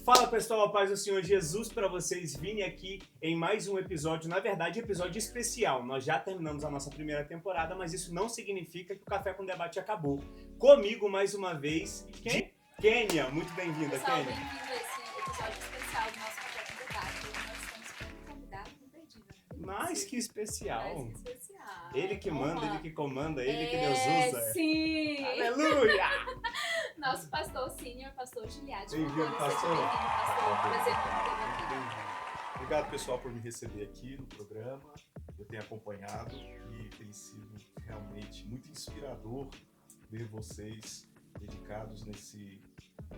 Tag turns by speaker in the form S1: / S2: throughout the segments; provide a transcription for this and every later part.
S1: Fala pessoal, a paz do Senhor Jesus para vocês. Vim aqui em mais um episódio, na verdade episódio especial. Nós já terminamos a nossa primeira temporada, mas isso não significa que o Café com Debate acabou. Comigo mais uma vez, quem? Kênia, muito bem-vinda,
S2: Pessoal,
S1: Kênia.
S2: bem-vindo a esse episódio especial do nosso Café com Debate. Hoje nós estamos com um convidado imperdível.
S1: Mais que especial.
S2: Mais que especial.
S1: Ele que manda, ele que comanda, ele que Deus usa.
S2: Sim!
S1: Aleluia!
S2: Nosso pastor sênior, pastor Giliade.
S1: Bem-vindo, pastor.
S2: Bem-vindo, pastor. Prazer em tê-lo aqui.
S3: Obrigado, pessoal, por me receber aqui no programa. Eu tenho acompanhado e tem sido realmente muito inspirador ver vocês dedicados nesse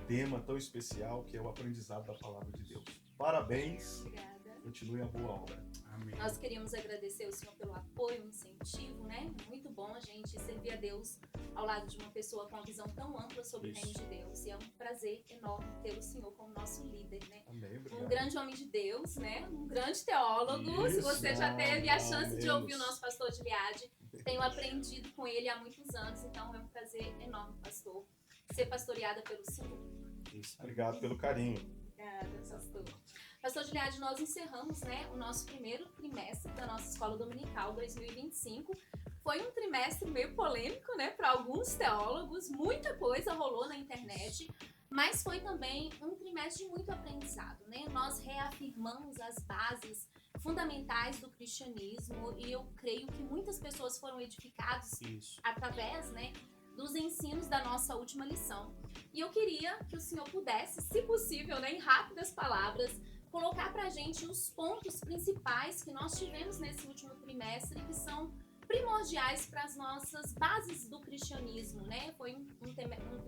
S3: tema tão especial que é o aprendizado da Palavra de Deus. Parabéns,
S2: Obrigada.
S3: continue a boa obra.
S1: Amém.
S2: Nós queríamos agradecer ao Senhor pelo apoio, incentivo, né? Muito bom a gente servir a Deus ao lado de uma pessoa com uma visão tão ampla sobre o reino de Deus. E é um prazer enorme ter o Senhor como nosso líder, né?
S3: Amém, obrigado.
S2: Um grande homem de Deus, né? Um grande teólogo. Se
S3: Isso,
S2: você já teve a chance de ouvir o
S3: amemos.
S2: nosso pastor Giliade, tenho aprendido com ele há muitos anos, então é um prazer enorme, pastor, ser pastoreada pelo Senhor.
S1: Isso.
S3: Obrigado pelo carinho.
S2: Obrigada, pastor. Pastor Giliade, nós encerramos, né, o nosso primeiro trimestre da nossa Escola Dominical 2025. Foi um trimestre meio polêmico, né, para alguns teólogos. Muita coisa rolou na internet, mas foi também um trimestre de muito aprendizado, né? Nós reafirmamos as bases fundamentais do cristianismo e eu creio que muitas pessoas foram edificadas
S1: Isso.
S2: através, né, dos ensinos da nossa última lição. E eu queria que o senhor pudesse, se possível, né, em rápidas palavras, colocar pra gente os pontos principais que nós tivemos nesse último trimestre que são primordiais para as nossas bases do cristianismo, né? Foi um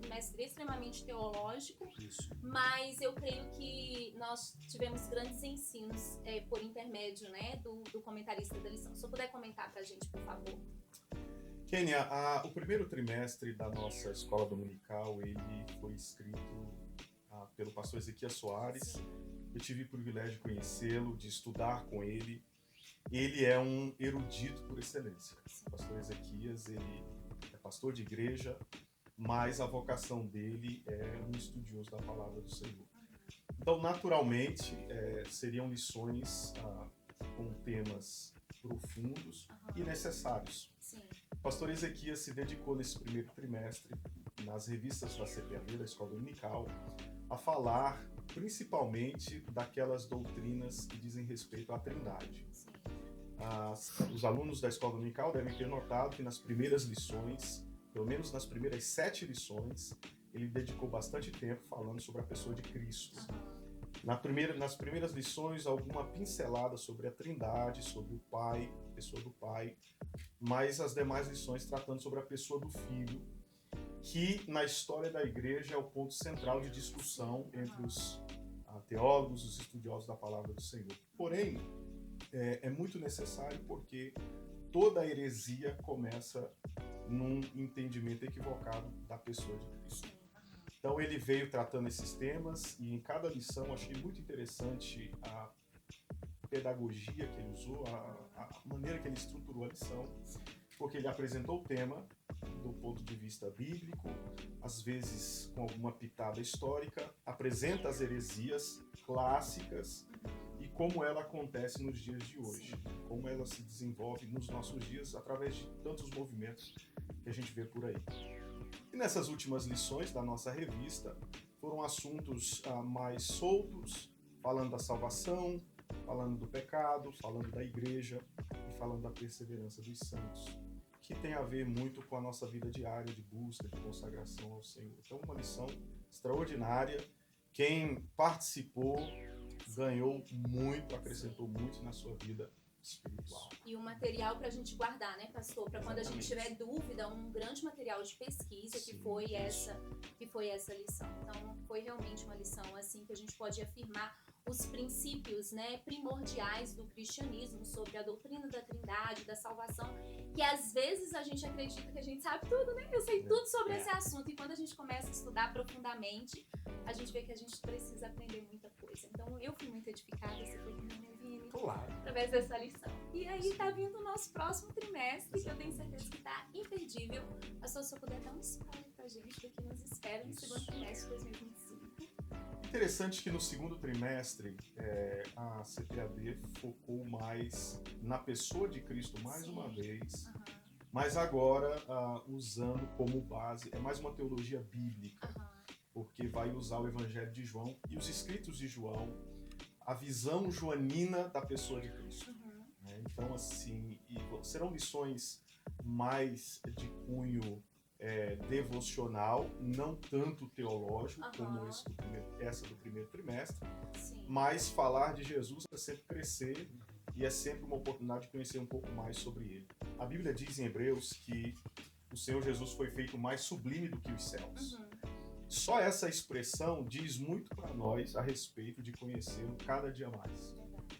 S2: trimestre extremamente teológico,
S1: Isso.
S2: mas eu creio que nós tivemos grandes ensinos por intermédio, né, do comentarista da lição. Se eu puder comentar pra gente, por favor.
S3: Kênia, o primeiro trimestre da nossa escola dominical, ele foi escrito pelo pastor Ezequias Soares. Eu tive o privilégio de conhecê-lo, de estudar com ele. Ele é um erudito por excelência. O pastor Ezequias, ele é pastor de igreja, mas a vocação dele é um estudioso da palavra do Senhor. Então, naturalmente, seriam lições com temas profundos e necessários.
S2: Sim.
S3: O pastor Ezequias se dedicou nesse primeiro trimestre, nas revistas da CPAD, da Escola Dominical, a falar principalmente daquelas doutrinas que dizem respeito à Trindade.
S2: Sim.
S3: Os alunos da Escola Dominical devem ter notado que nas primeiras lições, pelo menos nas primeiras 7 lições, ele dedicou bastante tempo falando sobre a pessoa de Cristo. Nas primeiras lições, alguma pincelada sobre a Trindade, sobre o Pai, a pessoa do Pai, mas as demais lições tratando sobre a pessoa do Filho, que na história da igreja é o ponto central de discussão entre os teólogos, os estudiosos da palavra do Senhor. Porém, é muito necessário porque toda a heresia começa num entendimento equivocado da pessoa de Cristo. Então ele veio tratando esses temas e em cada lição achei muito interessante a pedagogia que ele usou, a maneira que ele estruturou a lição, porque ele apresentou o tema do ponto de vista bíblico, às vezes com alguma pitada histórica, apresenta as heresias clássicas e como ela acontece nos dias de hoje, como ela se desenvolve nos nossos dias através de tantos movimentos que a gente vê por aí. E nessas últimas lições da nossa revista foram assuntos mais soltos, falando da salvação, falando do pecado, falando da igreja e falando da perseverança dos santos, que tem a ver muito com a nossa vida diária de busca, de consagração ao Senhor. Então, uma lição extraordinária. Quem participou ganhou muito, acrescentou muito na sua vida espiritual.
S2: E o material para a gente guardar, né, pastor? Para quando a gente tiver dúvida, um grande material de pesquisa que foi essa lição. Então, foi realmente uma lição assim que a gente pode afirmar os princípios, né, primordiais do cristianismo sobre a doutrina da Trindade, da salvação, que às vezes a gente acredita que a gente sabe tudo, né? Eu sei tudo sobre esse assunto e quando a gente começa a estudar profundamente, a gente vê que a gente precisa aprender muita coisa. Então, eu fui muito edificada, você foi também, né, Vini?
S1: Claro.
S2: Através dessa lição. E aí tá vindo o nosso próximo trimestre, que eu tenho certeza que tá imperdível. Pastor, se eu puder dar um spoiler pra gente do que nos espera no segundo trimestre de 2025.
S3: interessante que no segundo trimestre a CPAD focou mais na pessoa de Cristo mais uma vez, mas agora usando como base, é mais uma teologia bíblica, porque vai usar o Evangelho de João e os escritos de João, a visão joanina da pessoa de Cristo. Né? Então, assim, serão lições mais de cunho devocional, não tanto teológico como essa do primeiro trimestre, mas falar de Jesus é sempre crescer e é sempre uma oportunidade de conhecer um pouco mais sobre ele. A Bíblia diz em Hebreus que o Senhor Jesus foi feito mais sublime do que os céus. Só essa expressão diz muito para nós a respeito de conhecê-lo cada dia mais.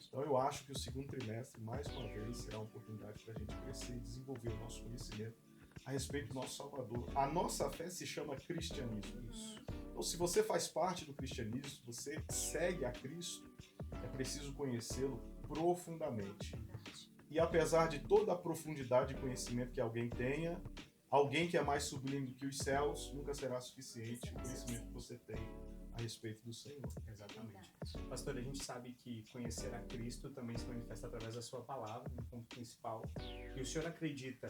S3: Então eu acho que o segundo trimestre, mais uma vez, será uma oportunidade para a gente crescer e desenvolver o nosso conhecimento a respeito do nosso Salvador. A nossa fé se chama cristianismo. Então, se você faz parte do cristianismo, você segue a Cristo, é preciso conhecê-lo profundamente. E apesar de toda a profundidade de conhecimento que alguém tenha, alguém que é mais sublime do que os céus nunca será suficiente o conhecimento que você tem a respeito do Senhor.
S1: Exatamente. Pastor, a gente sabe que conhecer a Cristo também se manifesta através da sua palavra, no ponto principal. E o Senhor acredita,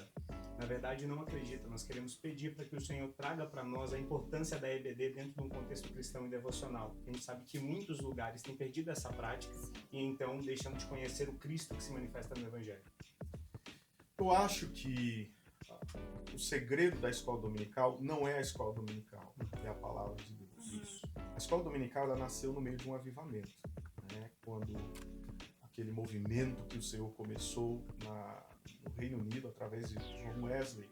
S1: na verdade não acredita, nós queremos pedir para que o Senhor traga para nós a importância da EBD dentro de um contexto cristão e devocional. A gente sabe que muitos lugares têm perdido essa prática e então deixam de conhecer o Cristo que se manifesta no Evangelho.
S3: Eu acho que o segredo da escola dominical não é a escola dominical, é a palavra de Deus. Isso. A escola dominical ela nasceu no meio de um avivamento, né? Quando aquele movimento que o Senhor começou no Reino Unido através de John Wesley,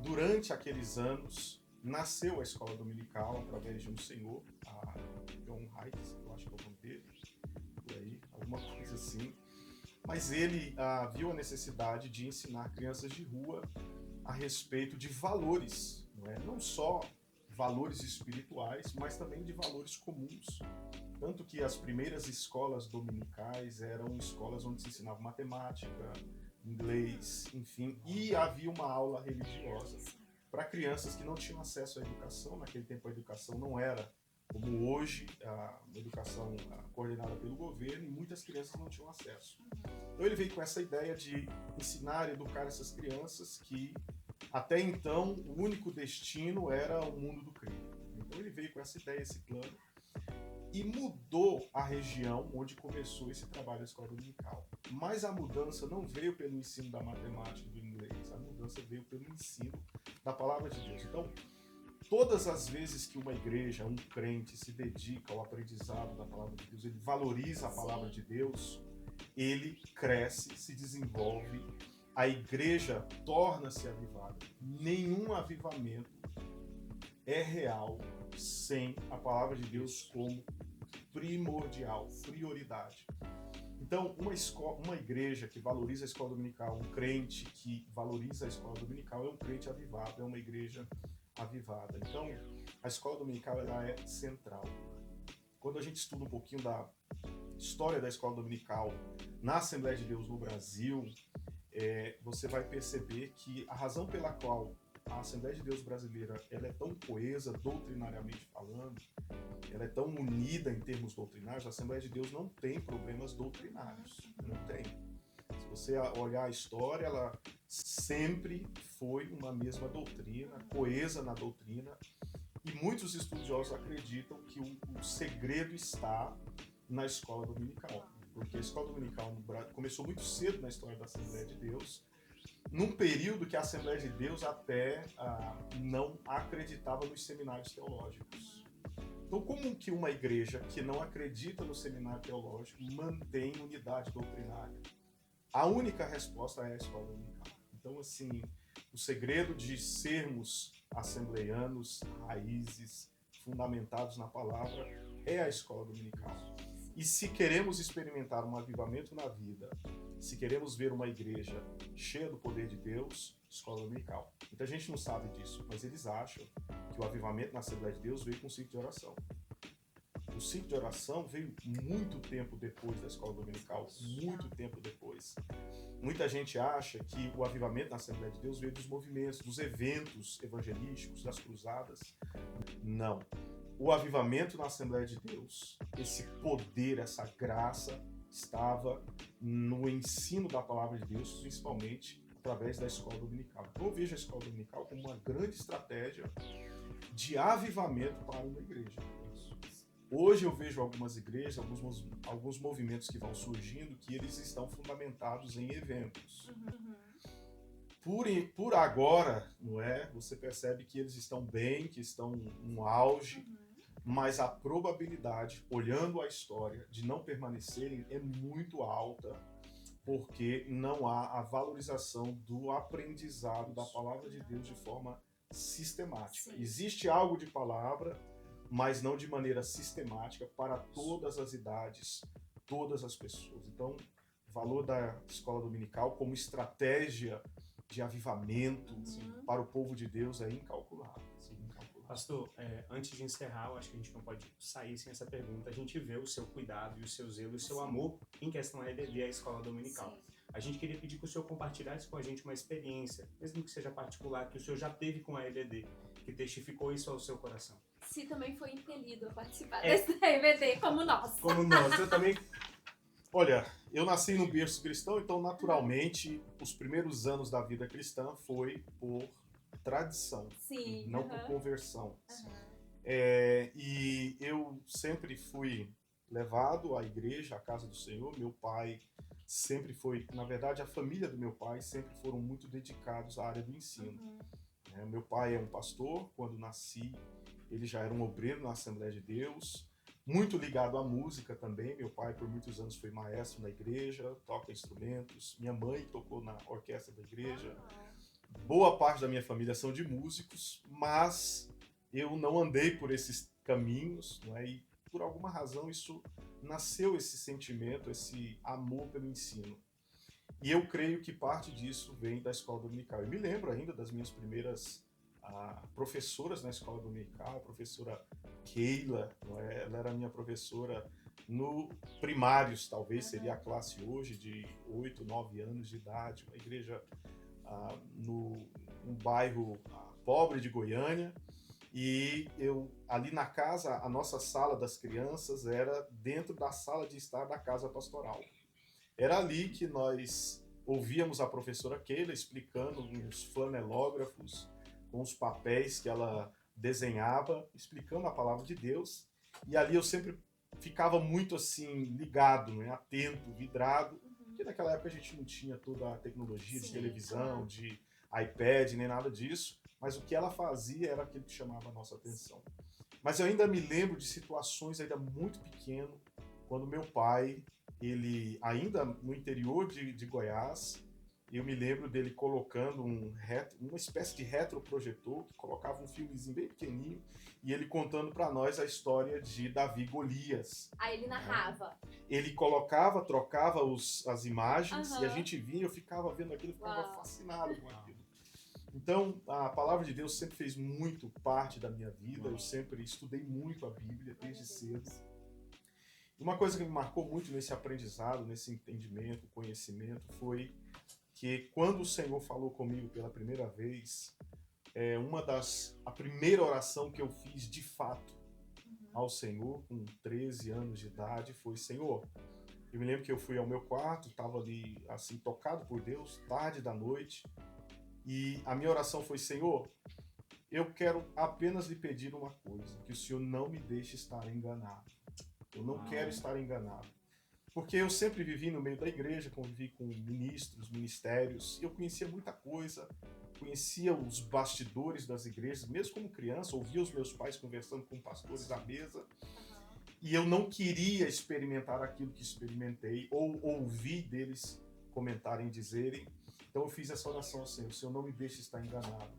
S3: durante aqueles anos nasceu a escola dominical através de um senhor, John Heights, eu acho que é o nome dele, por aí, alguma coisa assim. Mas ele viu a necessidade de ensinar crianças de rua a respeito de valores, não só valores espirituais, mas também de valores comuns. Tanto que as primeiras escolas dominicais eram escolas onde se ensinava matemática, inglês, enfim, e havia uma aula religiosa para crianças que não tinham acesso à educação. Naquele tempo a educação não era como hoje, a educação coordenada pelo governo, e muitas crianças não tinham acesso. Então ele veio com essa ideia de ensinar e educar essas crianças que até então o único destino era o mundo do crime. Então ele veio com essa ideia, esse plano, e mudou a região onde começou esse trabalho da escola dominical. Mas a mudança não veio pelo ensino da matemática e do inglês, a mudança veio pelo ensino da palavra de Deus. Então, todas as vezes que uma igreja, um crente se dedica ao aprendizado da palavra de Deus, ele valoriza a palavra de Deus, ele cresce, se desenvolve, a igreja torna-se avivada. Nenhum avivamento é real sem a palavra de Deus como primordial, prioridade. Então, uma igreja que valoriza a escola dominical, um crente que valoriza a escola dominical, é um crente avivado, é uma igreja avivada. Então, a escola dominical ela é central. Quando a gente estuda um pouquinho da história da escola dominical na Assembleia de Deus no Brasil, você vai perceber que a razão pela qual a Assembleia de Deus brasileira ela é tão coesa, doutrinariamente falando, ela é tão unida em termos doutrinários, a Assembleia de Deus não tem problemas doutrinários, não tem. Se você olhar a história, ela sempre foi uma mesma doutrina, coesa na doutrina, e muitos estudiosos acreditam que o segredo está na escola dominical, porque a escola dominical no Brasil começou muito cedo na história da Assembleia de Deus, num período que a Assembleia de Deus até não acreditava nos seminários teológicos. Então, como que uma igreja que não acredita no seminário teológico mantém unidade doutrinária? A única resposta é a escola dominical. Então, assim, o segredo de sermos assembleianos, raízes, fundamentados na palavra, é a escola dominical. E se queremos experimentar um avivamento na vida, se queremos ver uma igreja cheia do poder de Deus, escola dominical. Muita gente não sabe disso, mas eles acham que o avivamento na Assembleia de Deus veio com o ciclo de oração. O ciclo de oração veio muito tempo depois da escola dominical, muito tempo depois. Muita gente acha que o avivamento na Assembleia de Deus veio dos movimentos, dos eventos evangelísticos, das cruzadas. Não. o avivamento na Assembleia de Deus, esse poder, essa graça, estava no ensino da palavra de Deus, principalmente através da escola dominical. Então eu vejo a escola dominical como uma grande estratégia de avivamento para uma igreja. Hoje eu vejo algumas igrejas, alguns movimentos que vão surgindo, que eles estão fundamentados em eventos. Por agora, não é? Você percebe que eles estão bem, que estão no auge, mas a probabilidade, olhando a história, de não permanecerem é muito alta, porque não há a valorização do aprendizado da palavra de Deus de forma sistemática.
S2: Sim.
S3: Existe algo de palavra, mas não de maneira sistemática para todas as idades, todas as pessoas. Então, o valor da escola dominical como estratégia de avivamento para o povo de Deus é incalculável.
S1: Pastor, antes de encerrar, eu acho que a gente não pode sair sem essa pergunta. A gente vê o seu cuidado e o seu zelo e o seu amor em questão a EBD, a escola dominical.
S2: Sim.
S1: A gente queria pedir que o senhor compartilhasse com a gente uma experiência, mesmo que seja particular, que o senhor já teve com a EBD, que testificou isso ao seu coração.
S2: Se também foi impelido a participar desse EBD, como nós.
S1: Como nós, eu também...
S3: Olha, eu nasci num berço cristão, então naturalmente os primeiros anos da vida cristã foi por tradição,
S2: Sim.
S3: não por conversão.
S2: Aham.
S3: E eu sempre fui levado à igreja, à casa do Senhor. Meu pai sempre foi, na verdade, a família do meu pai sempre foram muito dedicados à área do ensino. Meu pai é um pastor. Quando nasci, ele já era um obreiro na Assembleia de Deus, muito ligado à música também. Meu pai, por muitos anos, foi maestro na igreja, toca instrumentos. Minha mãe tocou na orquestra da igreja. Boa parte da minha família são de músicos, mas eu não andei por esses caminhos, não é? E por alguma razão isso nasceu, esse sentimento, esse amor pelo ensino. E eu creio que parte disso vem da escola dominical. Eu me lembro ainda das minhas primeiras professoras na escola dominical, a professora Keila, não é? Ela era minha professora no primários, talvez seria a classe hoje de 8, 9 anos de idade, uma igreja num bairro pobre de Goiânia. E eu, ali na casa, a nossa sala das crianças era dentro da sala de estar da casa pastoral. Era ali que nós ouvíamos a professora Keila explicando nos flanelógrafos, com os papéis que ela desenhava, explicando a palavra de Deus. E ali eu sempre ficava muito assim, ligado, né? Atento, vidrado, porque naquela época a gente não tinha toda a tecnologia de televisão, de iPad, nem nada disso. Mas o que ela fazia era aquilo que chamava a nossa atenção. Mas eu ainda me lembro de situações ainda muito pequeno, quando meu pai, ele ainda no interior de Goiás, eu me lembro dele colocando uma espécie de retroprojetor, que colocava um filmezinho bem pequenininho, e ele contando para nós a história de Davi e Golias.
S2: Aí ele narrava.
S3: Ele colocava, trocava as imagens, e a gente vinha, eu ficava vendo aquilo, ficava fascinado com aquilo. Então, a palavra de Deus sempre fez muito parte da minha vida. Eu sempre estudei muito a Bíblia desde cedo. Uma coisa que me marcou muito nesse aprendizado, nesse entendimento, conhecimento, foi que quando o Senhor falou comigo pela primeira vez, a primeira oração que eu fiz de fato ao Senhor, com 13 anos de idade, foi: Senhor, eu me lembro que eu fui ao meu quarto, estava ali assim, tocado por Deus, tarde da noite, e a minha oração foi: Senhor, eu quero apenas lhe pedir uma coisa, que o Senhor não me deixe estar enganado. Eu não quero estar enganado. Porque eu sempre vivi no meio da igreja, convivi com ministros, ministérios, eu conhecia muita coisa, conhecia os bastidores das igrejas, mesmo como criança, ouvia os meus pais conversando com pastores à mesa, e eu não queria experimentar aquilo que experimentei, ou ouvi deles comentarem, dizerem. Então eu fiz essa oração ao Senhor: o Senhor não me deixe estar enganado.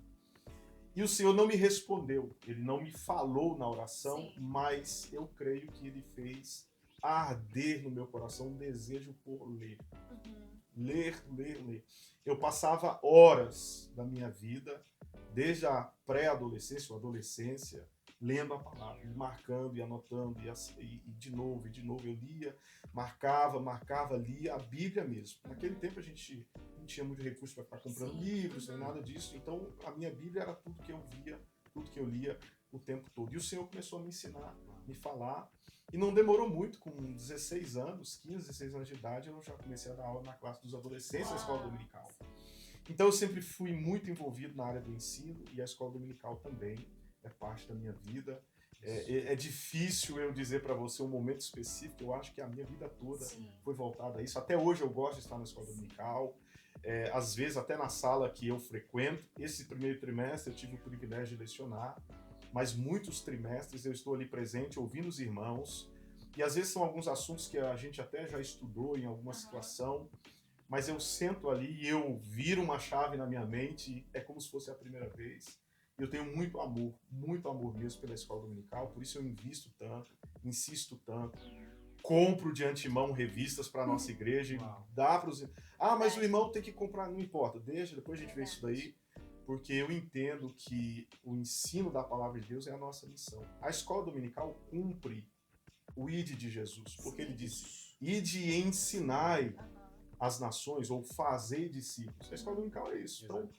S3: E o Senhor não me respondeu, Ele não me falou na oração, mas eu creio que Ele fez arder no meu coração um desejo por ler. Ler. Eu passava horas da minha vida, desde a pré-adolescência ou adolescência, lendo a palavra, marcando e anotando, e de novo eu lia, marcava, lia a Bíblia mesmo. Naquele tempo a gente não tinha muito recurso para ficar comprando livros, nem nada disso, então a minha Bíblia era tudo que eu via, tudo que eu lia. o tempo todo. E o Senhor começou a me ensinar, me falar. E não demorou muito, com 16 anos, 15, 16 anos de idade, eu já comecei a dar aula na classe dos adolescentes na escola dominical. Então eu sempre fui muito envolvido na área do ensino e a escola dominical também é parte da minha vida. É difícil eu dizer para você um momento específico, eu acho que a minha vida toda foi voltada a isso. Até hoje eu gosto de estar na escola dominical, às vezes até na sala que eu frequento. Esse primeiro trimestre eu tive o privilégio de lecionar, mas muitos trimestres eu estou ali presente, ouvindo os irmãos, e às vezes são alguns assuntos que a gente até já estudou em alguma situação, mas eu sento ali e eu viro uma chave na minha mente, é como se fosse a primeira vez. Eu tenho muito amor mesmo pela escola dominical, por isso eu invisto tanto, insisto tanto, compro de antemão revistas para a nossa igreja, e dá para os... mas o irmão tem que comprar, não importa, deixa, depois a gente vê isso daí, porque eu entendo que o ensino da palavra de Deus é a nossa missão. A escola dominical cumpre o ide de Jesus, porque ele disse, ide e ensinai as nações, ou fazei discípulos. A escola dominical é isso. Então,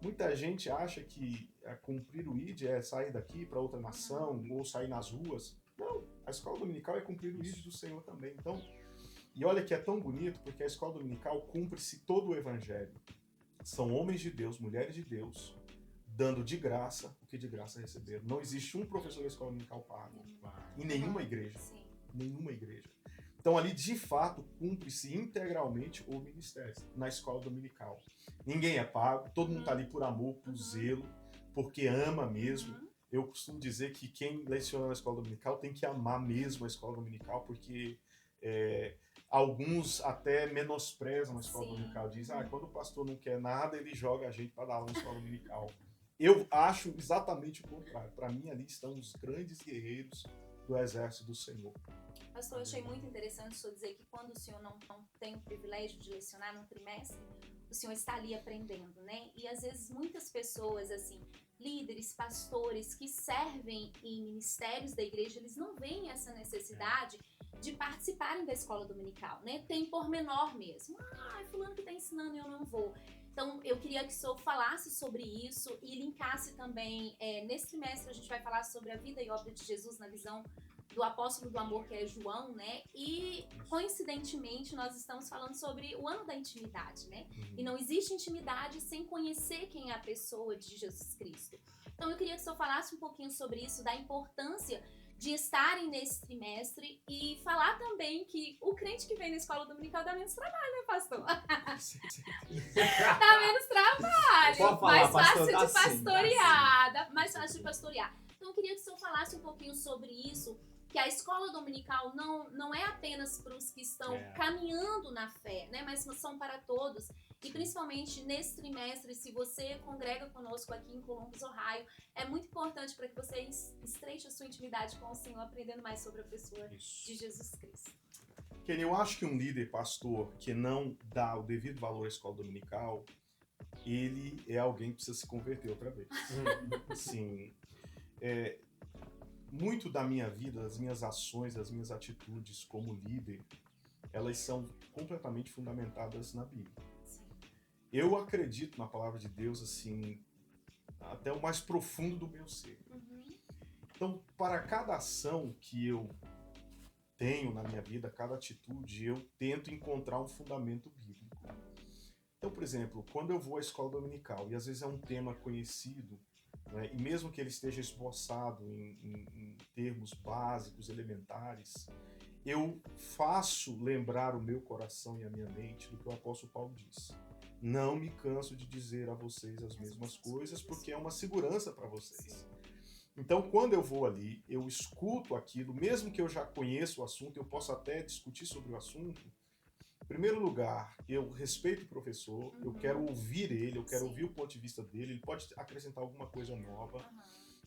S3: muita gente acha que cumprir o ide é sair daqui para outra nação, ou sair nas ruas. Não, a escola dominical é cumprir o ide do Senhor também. Então, e olha que é tão bonito, porque a escola dominical cumpre-se todo o evangelho. São homens de Deus, mulheres de Deus, dando de graça o que de graça receberam. Não existe um professor da escola dominical pago em nenhuma igreja. Nenhuma igreja. Então ali, de fato, cumpre-se integralmente o ministério na escola dominical. Ninguém é pago, todo mundo está ali por amor, por zelo, porque ama mesmo. Eu costumo dizer que quem leciona na escola dominical tem que amar mesmo a escola dominical, porque alguns até menosprezam a escola dominical, dizem, quando o pastor não quer nada, ele joga a gente para dar aula na escola dominical. Eu acho exatamente o contrário. Para mim, ali estão os grandes guerreiros do exército do Senhor.
S2: Pastor, eu achei muito interessante o senhor dizer que quando o senhor não tem o privilégio de lecionar num trimestre, o senhor está ali aprendendo, né? E às vezes muitas pessoas, assim, líderes, pastores que servem em ministérios da igreja, eles não veem essa necessidade de participarem da escola dominical, né? Tem pormenor mesmo. Fulano que está ensinando e eu não vou. Então, eu queria que o senhor falasse sobre isso e linkasse também, nesse trimestre a gente vai falar sobre a vida e obra de Jesus na visão do apóstolo do amor, que é João, né? E, coincidentemente, nós estamos falando sobre o ano da intimidade, né? E não existe intimidade sem conhecer quem é a pessoa de Jesus Cristo. Então, eu queria que o senhor falasse um pouquinho sobre isso, da importância de estarem nesse trimestre e falar também que o crente que vem na escola dominical dá menos trabalho, né, pastor? Dá menos trabalho, mais fácil de pastorear, mais fácil de pastorear. Então, eu queria que o senhor falasse um pouquinho sobre isso, que a escola dominical não é apenas para os que estão caminhando na fé, né? Mas são para todos. E principalmente nesse trimestre, se você congrega conosco aqui em Columbus, Ohio, é muito importante para que você estreite a sua intimidade com o Senhor, aprendendo mais sobre a pessoa de Jesus Cristo.
S3: Kenny, eu acho que um líder pastor que não dá o devido valor à escola dominical, ele é alguém que precisa se converter outra vez. Sim. Muito da minha vida, das minhas ações, das minhas atitudes como líder, elas são completamente fundamentadas na Bíblia. Eu acredito na palavra de Deus, assim, até o mais profundo do meu ser. Então, para cada ação que eu tenho na minha vida, cada atitude, eu tento encontrar um fundamento bíblico. Então, por exemplo, quando eu vou à escola dominical, e às vezes é um tema conhecido, né, e mesmo que ele esteja esboçado em termos básicos, elementares, eu faço lembrar o meu coração e a minha mente do que o apóstolo Paulo disse. Não me canso de dizer a vocês as mesmas coisas, porque é uma segurança para vocês. Então, quando eu vou ali, eu escuto aquilo, mesmo que eu já conheça o assunto, eu posso até discutir sobre o assunto. Em primeiro lugar, eu respeito o professor, eu quero ouvir ele, eu quero ouvir o ponto de vista dele, ele pode acrescentar alguma coisa nova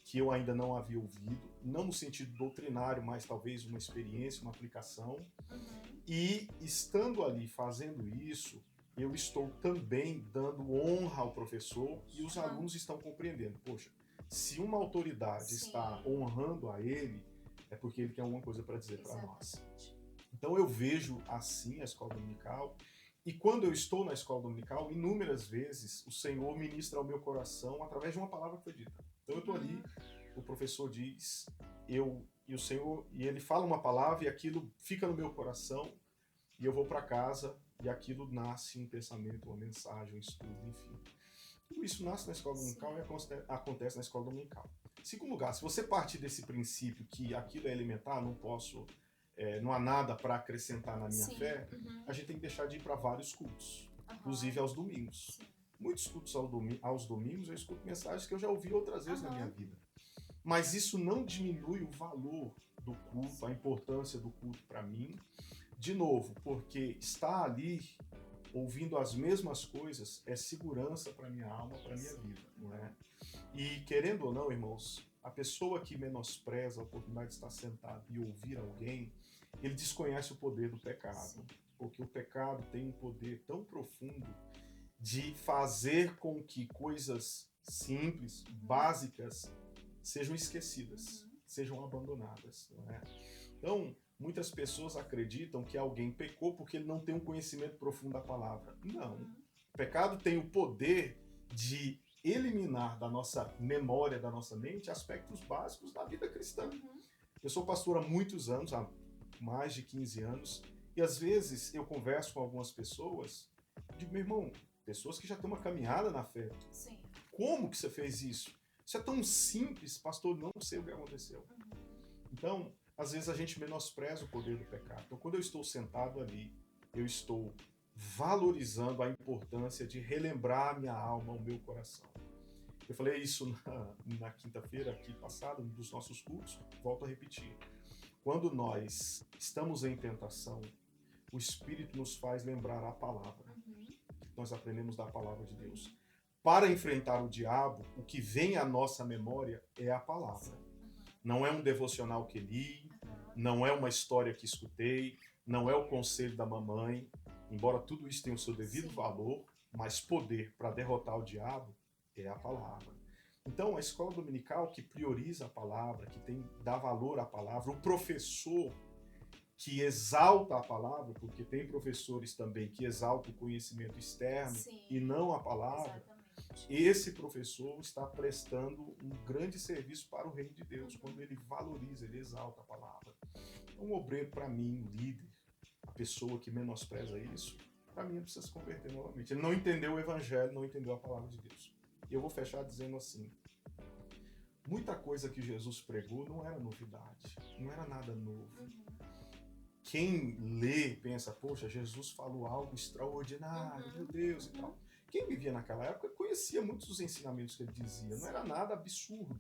S3: que eu ainda não havia ouvido, não no sentido doutrinário, mas talvez uma experiência, uma aplicação. E estando ali fazendo isso, eu estou também dando honra ao professor e os alunos estão compreendendo. Poxa, se uma autoridade está honrando a ele, é porque ele tem alguma coisa para dizer para nós. Então eu vejo assim a escola dominical, e quando eu estou na escola dominical, inúmeras vezes o Senhor ministra ao meu coração através de uma palavra que foi dita. Então eu estou ali, o professor diz, e o Senhor, e ele fala uma palavra e aquilo fica no meu coração, e eu vou para casa e aquilo nasce um pensamento, uma mensagem, um estudo, enfim. Tudo isso nasce na escola dominical e acontece na escola dominical. Segundo lugar, se você partir desse princípio que aquilo é elementar, não há nada para acrescentar na minha fé, a gente tem que deixar de ir para vários cultos, inclusive aos domingos.
S2: Sim.
S3: Muitos cultos aos domingos eu escuto mensagens que eu já ouvi outras vezes na minha vida. Mas isso não diminui o valor do culto, a importância do culto para mim. De novo, porque estar ali ouvindo as mesmas coisas é segurança para minha alma, para minha vida, não é? E querendo ou não, irmãos, a pessoa que menospreza a oportunidade de estar sentado e ouvir alguém, ele desconhece o poder do pecado, porque o pecado tem um poder tão profundo de fazer com que coisas simples, básicas, sejam esquecidas, sejam abandonadas, não é? Então, muitas pessoas acreditam que alguém pecou porque ele não tem um conhecimento profundo da palavra. Não. O pecado tem o poder de eliminar da nossa memória, da nossa mente, aspectos básicos da vida cristã. Eu sou pastor há muitos anos, há mais de 15 anos, e às vezes eu converso com algumas pessoas e digo, meu irmão, pessoas que já têm uma caminhada na fé.
S2: Sim.
S3: Como que você fez isso? Isso é tão simples, pastor, não sei o que aconteceu. Então, às vezes a gente menospreza o poder do pecado. Então, quando eu estou sentado ali, eu estou valorizando a importância de relembrar a minha alma, o meu coração. Eu falei isso na quinta-feira aqui passada, um dos nossos cultos, volto a repetir. Quando nós estamos em tentação, o Espírito nos faz lembrar a palavra. Nós aprendemos da palavra de Deus. Para enfrentar o diabo, o que vem à nossa memória é a palavra. Não é um devocional que li, não é uma história que escutei, não é o conselho da mamãe, embora tudo isso tenha o seu devido valor, mas poder para derrotar o diabo é a palavra. Então, a escola dominical que prioriza a palavra, que dá valor à palavra, o professor que exalta a palavra, porque tem professores também que exaltam o conhecimento externo e não a palavra, esse professor está prestando um grande serviço para o reino de Deus, quando ele valoriza, ele exalta a palavra. Um obreiro, para mim, um líder, a pessoa que menospreza isso, para mim ele precisa se converter novamente. Ele não entendeu o evangelho, não entendeu a palavra de Deus. E eu vou fechar dizendo assim, muita coisa que Jesus pregou não era novidade, não era nada novo. Quem lê pensa, poxa, Jesus falou algo extraordinário, meu Deus e tal. Quem vivia naquela época conhecia muitos dos ensinamentos que ele dizia, não era nada absurdo.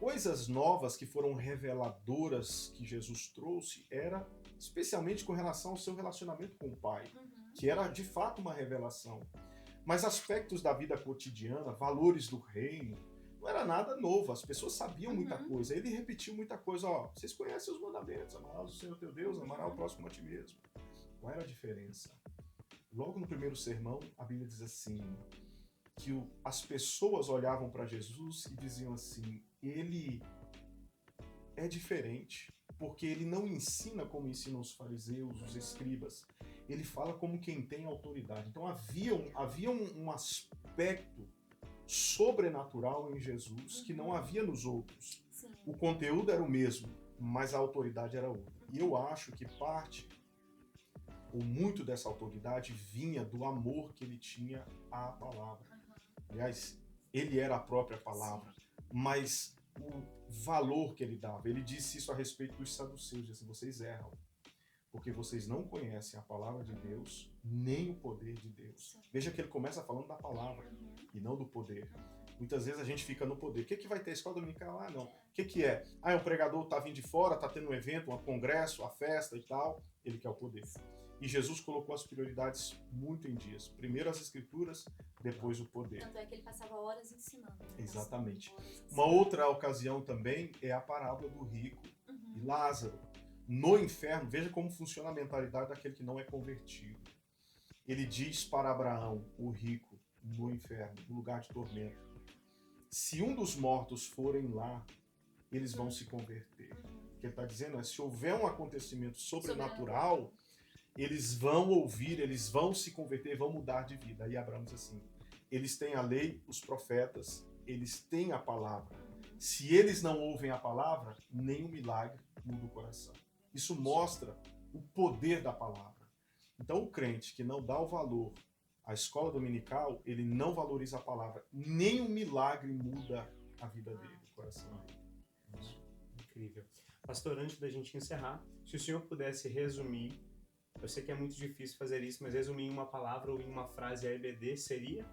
S3: Coisas novas que foram reveladoras que Jesus trouxe era especialmente com relação ao seu relacionamento com o Pai, que era de fato uma revelação. Mas aspectos da vida cotidiana, valores do reino, não era nada novo, as pessoas sabiam muita coisa. Ele repetiu muita coisa, ó, vocês conhecem os mandamentos, amarás o Senhor teu Deus, amarás o próximo a ti mesmo. Qual era a diferença? Logo no primeiro sermão, a Bíblia diz assim, que as pessoas olhavam para Jesus e diziam assim, ele é diferente, porque ele não ensina como ensinam os fariseus, os escribas. Ele fala como quem tem autoridade. Então havia um aspecto sobrenatural em Jesus que não havia nos outros.
S2: Sim.
S3: O conteúdo era o mesmo, mas a autoridade era outra. E eu acho que parte, ou muito dessa autoridade, vinha do amor que ele tinha à palavra. Aliás, ele era a própria palavra, mas o valor que ele dava, ele disse isso a respeito dos saduceus, disse, vocês erram, porque vocês não conhecem a palavra de Deus, nem o poder de Deus. Veja que ele começa falando da palavra e não do poder. Muitas vezes a gente fica no poder. O que vai ter? Escola dominical? Ah, não. O que é? Ah, é um pregador tá vindo de fora, tá tendo um evento, um congresso, uma festa e tal. Ele quer o poder. E Jesus colocou as prioridades muito em dias. Primeiro as escrituras, depois o poder.
S2: Tanto é que ele passava horas ensinando. Né?
S3: Exatamente.
S2: Horas ensinando.
S3: Uma outra ocasião também é a parábola do rico e Lázaro. No inferno, veja como funciona a mentalidade daquele que não é convertido. Ele diz para Abraão, o rico, no inferno, no lugar de tormento, se um dos mortos forem lá, eles vão se converter. O que ele está dizendo é, se houver um acontecimento sobrenatural, eles vão ouvir, eles vão se converter, vão mudar de vida. Aí Abraão diz assim, eles têm a lei, os profetas, eles têm a palavra. Se eles não ouvem a palavra, nenhum milagre muda o coração. Isso mostra o poder da palavra. Então, o crente que não dá o valor à escola dominical, ele não valoriza a palavra. Nenhum milagre muda a vida dele, o coração dele.
S1: Incrível. Pastor, antes da gente encerrar, se o senhor pudesse resumir, eu sei que é muito difícil fazer isso, mas resumir em uma palavra ou em uma frase a EBD seria?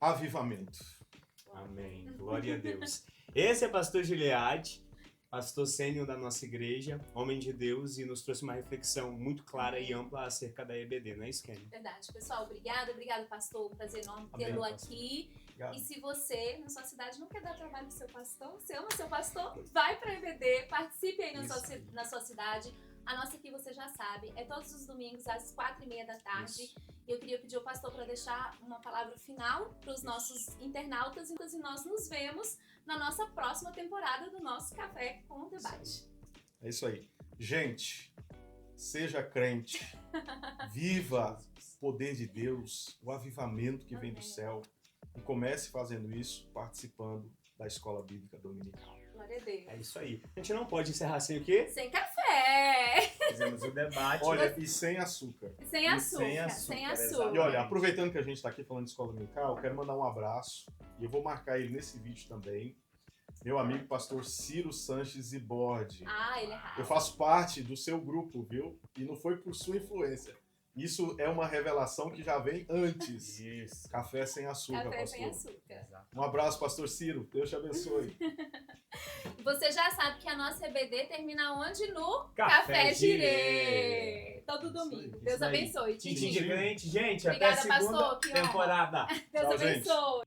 S3: Avivamento.
S1: Amém. Glória a Deus. Esse é pastor Gilead, pastor sênior da nossa igreja, homem de Deus, e nos trouxe uma reflexão muito clara e ampla acerca da EBD, não é isso, Kenny?
S2: Verdade. Pessoal, obrigado, pastor. Um prazer enorme
S1: Amém,
S2: tê-lo
S1: pastor.
S2: aqui.
S3: Obrigado.
S2: E se você, na sua cidade, não quer dar trabalho pro seu pastor, você ama seu pastor, vai pra EBD, participe aí na sua cidade. A nossa aqui, você já sabe, é todos os domingos às 4h30 da tarde.
S3: Isso.
S2: E eu queria pedir ao pastor para deixar uma palavra final para os nossos internautas. E nós nos vemos na nossa próxima temporada do nosso Café com o Debate.
S3: É isso aí. Gente, seja crente, viva o poder de Deus, o avivamento que vem do céu, e comece fazendo isso participando da Escola Bíblica Dominical.
S2: Glória a Deus.
S1: É isso aí. A gente não pode encerrar sem o quê?
S2: Sem café!
S1: Fizemos o debate.
S3: Olha, e sem açúcar.
S2: Sem açúcar. Sem açúcar.
S3: E olha, aproveitando que a gente está aqui falando de escola dominical, eu quero mandar um abraço, e eu vou marcar ele nesse vídeo também, meu amigo pastor Ciro Sanches Ziborde.
S2: Ah, ele é raro.
S3: Eu faço parte do seu grupo, viu? E não foi por sua influência. Isso é uma revelação que já vem antes.
S1: Isso.
S3: Café sem açúcar,
S2: Café
S3: pastor.
S2: sem açúcar.
S3: Um abraço, pastor Ciro. Deus te abençoe.
S2: Você já sabe que a nossa EBD termina onde? No
S1: Café
S2: Girê. Todo
S1: Isso
S2: domingo.
S1: aí,
S2: Deus
S1: isso aí.
S2: abençoe.
S1: Tintim
S2: Titi.
S1: de crente, gente.
S2: Obrigada,
S1: até a segunda
S2: pastor, que honra.
S1: temporada.
S2: Deus
S3: Tchau, gente.
S2: abençoe.